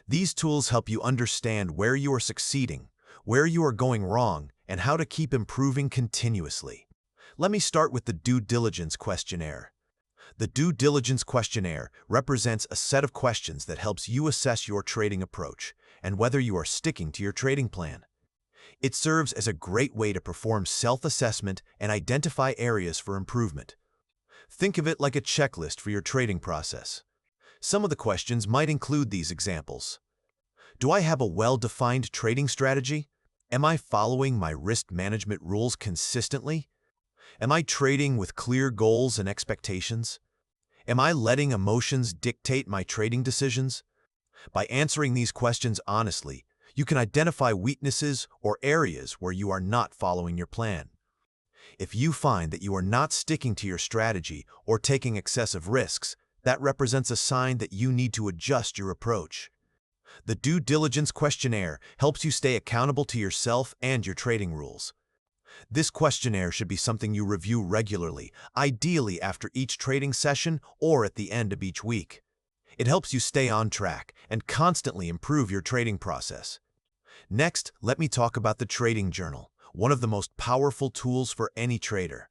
These tools help you understand where you are succeeding, where you are going wrong, and how to keep improving continuously. Let me start with the due diligence questionnaire. The due diligence questionnaire represents a set of questions that helps you assess your trading approach and whether you are sticking to your trading plan. It serves as a great way to perform self-assessment and identify areas for improvement. Think of it like a checklist for your trading process. Some of the questions might include these examples. Do I have a well-defined trading strategy? Am I following my risk management rules consistently? Am I trading with clear goals and expectations? Am I letting emotions dictate my trading decisions? By answering these questions honestly, you can identify weaknesses or areas where you are not following your plan. If you find that you are not sticking to your strategy or taking excessive risks, that represents a sign that you need to adjust your approach. The due diligence questionnaire helps you stay accountable to yourself and your trading rules. This questionnaire should be something you review regularly, ideally after each trading session or at the end of each week. It helps you stay on track and constantly improve your trading process. Next, let me talk about the trading journal, one of the most powerful tools for any trader.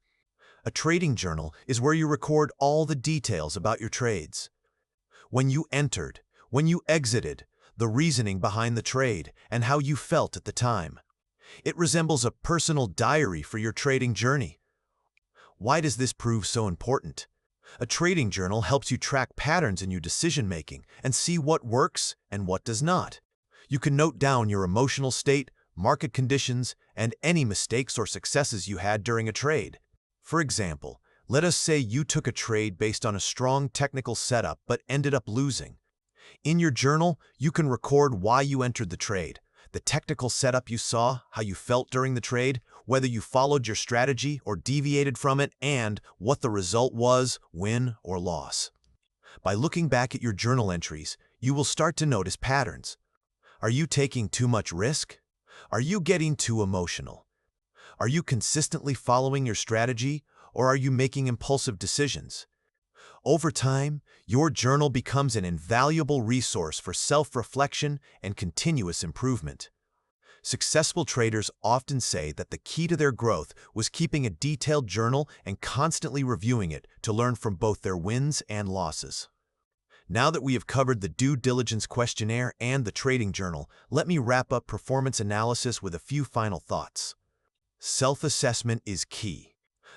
A trading journal is where you record all the details about your trades. When you entered, when you exited, the reasoning behind the trade, and how you felt at the time. It resembles a personal diary for your trading journey. Why does this prove so important? A trading journal helps you track patterns in your decision-making and see what works and what does not. You can note down your emotional state, market conditions, and any mistakes or successes you had during a trade. For example, let us say you took a trade based on a strong technical setup but ended up losing. In your journal, you can record why you entered the trade, the technical setup you saw, how you felt during the trade, whether you followed your strategy or deviated from it, and what the result was, win or loss. By looking back at your journal entries, you will start to notice patterns. Are you taking too much risk? Are you getting too emotional? Are you consistently following your strategy, or are you making impulsive decisions? Over time, your journal becomes an invaluable resource for self-reflection and continuous improvement. Successful traders often say that the key to their growth was keeping a detailed journal and constantly reviewing it to learn from both their wins and losses. Now that we have covered the due diligence questionnaire and the trading journal, let me wrap up performance analysis with a few final thoughts. Self-assessment is key.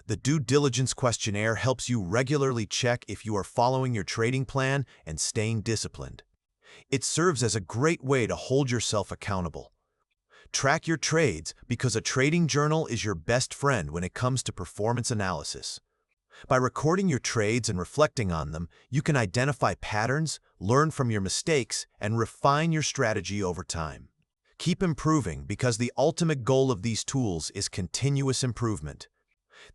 The due diligence questionnaire helps you regularly check if you are following your trading plan and staying disciplined. It serves as a great way to hold yourself accountable. Track your trades because a trading journal is your best friend when it comes to performance analysis. By recording your trades and reflecting on them, you can identify patterns, learn from your mistakes, and refine your strategy over time. Keep improving because the ultimate goal of these tools is continuous improvement.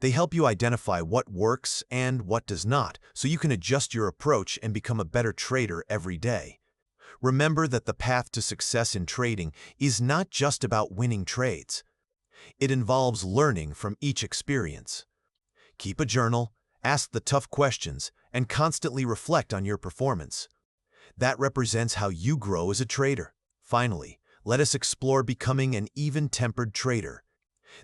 They help you identify what works and what does not, so you can adjust your approach and become a better trader every day. Remember that the path to success in trading is not just about winning trades. It involves learning from each experience. Keep a journal, ask the tough questions, and constantly reflect on your performance. That represents how you grow as a trader. Finally, let us explore becoming an even-tempered trader.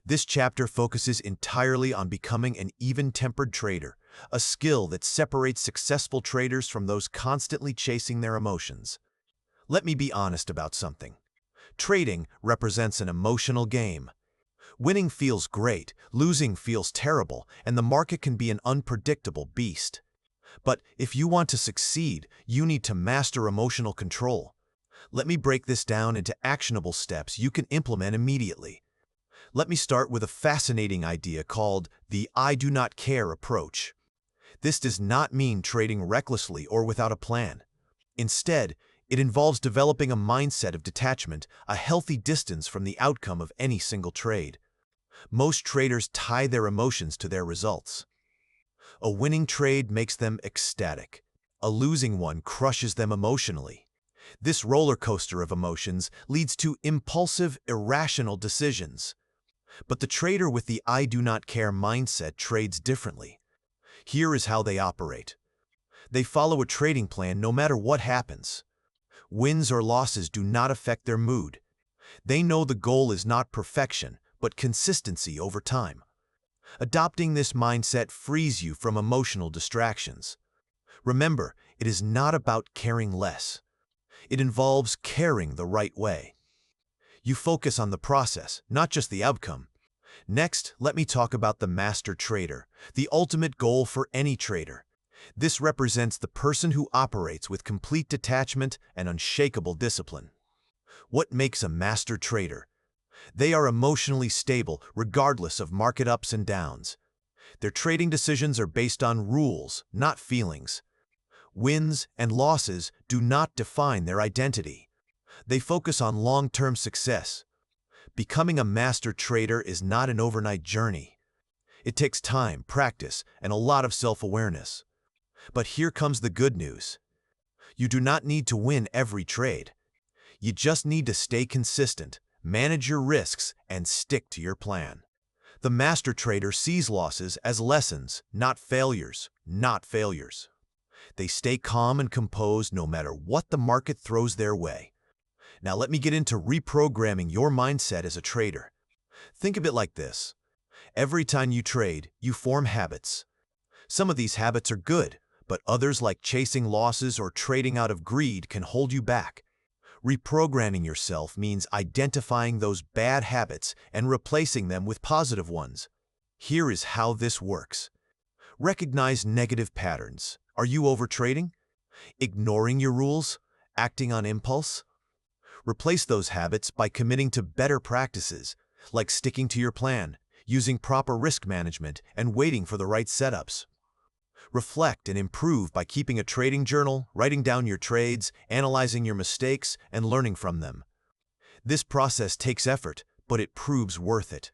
This chapter focuses entirely on becoming an even-tempered trader, a skill that separates successful traders from those constantly chasing their emotions. Let me be honest about something. Trading represents an emotional game. Winning feels great, losing feels terrible, and the market can be an unpredictable beast. But if you want to succeed, you need to master emotional control. Let me break this down into actionable steps you can implement immediately. Let me start with a fascinating idea called the "I do not care" approach. This does not mean trading recklessly or without a plan. Instead, it involves developing a mindset of detachment, a healthy distance from the outcome of any single trade. Most traders tie their emotions to their results. A winning trade makes them ecstatic. A losing one crushes them emotionally. This roller coaster of emotions leads to impulsive, irrational decisions. But the trader with the "I do not care" mindset trades differently. Here is how they operate. They follow a trading plan no matter what happens. Wins or losses do not affect their mood. They know the goal is not perfection, but consistency over time. Adopting this mindset frees you from emotional distractions. Remember, it is not about caring less. It involves caring the right way. You focus on the process, not just the outcome. Next, let me talk about the master trader, the ultimate goal for any trader. This represents the person who operates with complete detachment and unshakable discipline. What makes a master trader? They are emotionally stable regardless of market ups and downs. Their trading decisions are based on rules, not feelings. Wins and losses do not define their identity. They focus on long-term success. Becoming a master trader is not an overnight journey. It takes time, practice, and a lot of self-awareness. But here comes the good news. You do not need to win every trade. You just need to stay consistent, manage your risks, and stick to your plan. The master trader sees losses as lessons, not failures. They stay calm and composed no matter what the market throws their way. Now let me get into reprogramming your mindset as a trader. Think of it like this. Every time you trade, you form habits. Some of these habits are good, but others, like chasing losses or trading out of greed, can hold you back. Reprogramming yourself means identifying those bad habits and replacing them with positive ones. Here is how this works. Recognize negative patterns. Are you overtrading? Ignoring your rules? Acting on impulse? Replace those habits by committing to better practices, like sticking to your plan, using proper risk management, and waiting for the right setups. Reflect and improve by keeping a trading journal, writing down your trades, analyzing your mistakes, and learning from them. This process takes effort, but it proves worth it.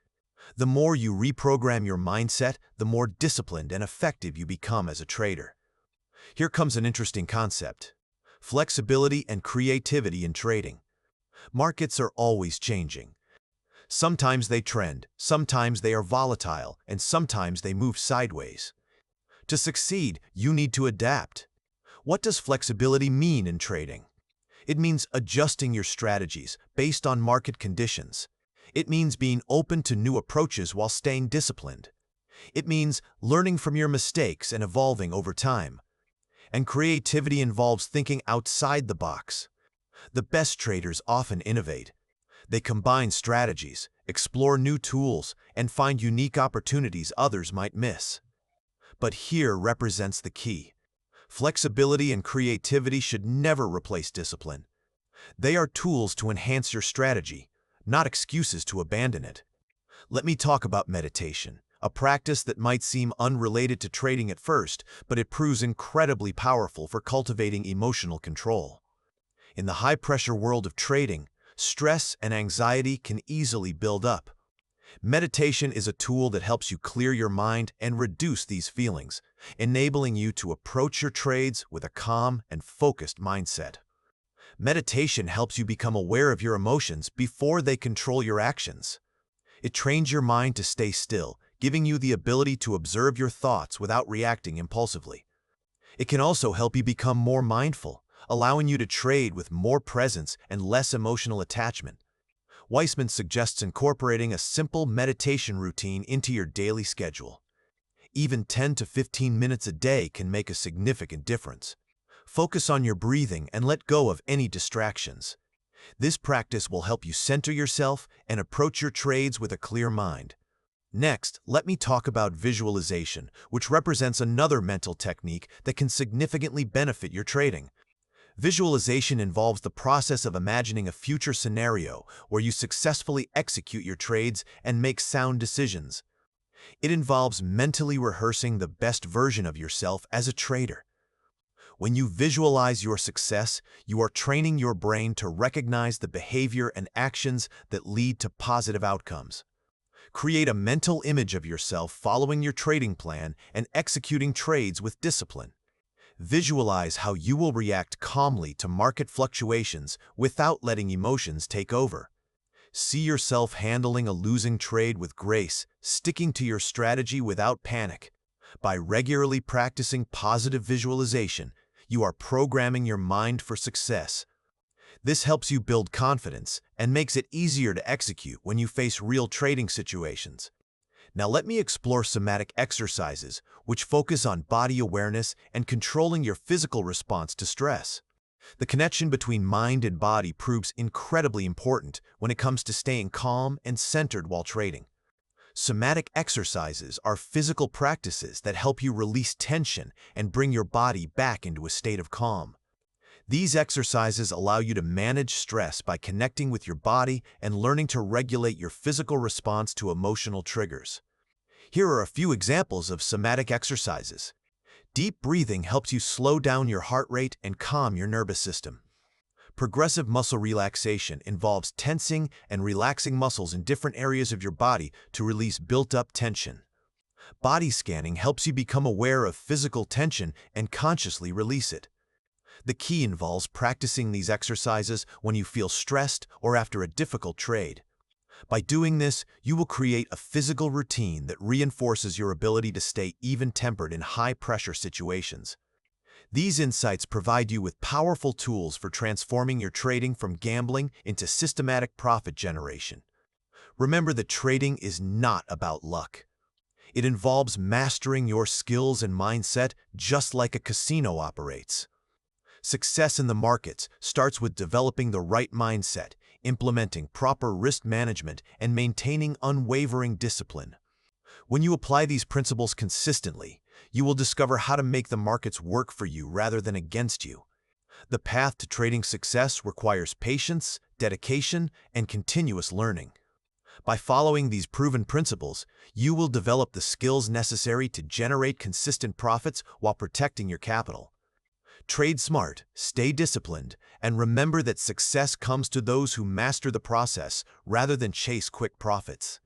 The more you reprogram your mindset, the more disciplined and effective you become as a trader. Here comes an interesting concept: flexibility and creativity in trading. Markets are always changing. Sometimes they trend, sometimes they are volatile, and sometimes they move sideways. To succeed, you need to adapt. What does flexibility mean in trading? It means adjusting your strategies based on market conditions. It means being open to new approaches while staying disciplined. It means learning from your mistakes and evolving over time. And creativity involves thinking outside the box. The best traders often innovate. They combine strategies, explore new tools, and find unique opportunities others might miss. But here represents the key. Flexibility and creativity should never replace discipline. They are tools to enhance your strategy, not excuses to abandon it. Let me talk about meditation, a practice that might seem unrelated to trading at first, but it proves incredibly powerful for cultivating emotional control. In the high-pressure world of trading, stress and anxiety can easily build up. Meditation is a tool that helps you clear your mind and reduce these feelings, enabling you to approach your trades with a calm and focused mindset. Meditation helps you become aware of your emotions before they control your actions. It trains your mind to stay still, giving you the ability to observe your thoughts without reacting impulsively. It can also help you become more mindful, allowing you to trade with more presence and less emotional attachment. Weissman suggests incorporating a simple meditation routine into your daily schedule. Even 10 to 15 minutes a day can make a significant difference. Focus on your breathing and let go of any distractions. This practice will help you center yourself and approach your trades with a clear mind. Next, let me talk about visualization, which represents another mental technique that can significantly benefit your trading. Visualization involves the process of imagining a future scenario where you successfully execute your trades and make sound decisions. It involves mentally rehearsing the best version of yourself as a trader. When you visualize your success, you are training your brain to recognize the behavior and actions that lead to positive outcomes. Create a mental image of yourself following your trading plan and executing trades with discipline. Visualize how you will react calmly to market fluctuations without letting emotions take over. See yourself handling a losing trade with grace, sticking to your strategy without panic. By regularly practicing positive visualization, you are programming your mind for success. This helps you build confidence and makes it easier to execute when you face real trading situations. Now let me explore somatic exercises, which focus on body awareness and controlling your physical response to stress. The connection between mind and body proves incredibly important when it comes to staying calm and centered while trading. Somatic exercises are physical practices that help you release tension and bring your body back into a state of calm. These exercises allow you to manage stress by connecting with your body and learning to regulate your physical response to emotional triggers. Here are a few examples of somatic exercises. Deep breathing helps you slow down your heart rate and calm your nervous system. Progressive muscle relaxation involves tensing and relaxing muscles in different areas of your body to release built-up tension. Body scanning helps you become aware of physical tension and consciously release it. The key involves practicing these exercises when you feel stressed or after a difficult trade. By doing this, you will create a physical routine that reinforces your ability to stay even-tempered in high-pressure situations. These insights provide you with powerful tools for transforming your trading from gambling into systematic profit generation. Remember that trading is not about luck. It involves mastering your skills and mindset just like a casino operates. Success in the markets starts with developing the right mindset, implementing proper risk management, and maintaining unwavering discipline. When you apply these principles consistently, you will discover how to make the markets work for you rather than against you. The path to trading success requires patience, dedication, and continuous learning. By following these proven principles, you will develop the skills necessary to generate consistent profits while protecting your capital. Trade smart, stay disciplined, and remember that success comes to those who master the process rather than chase quick profits.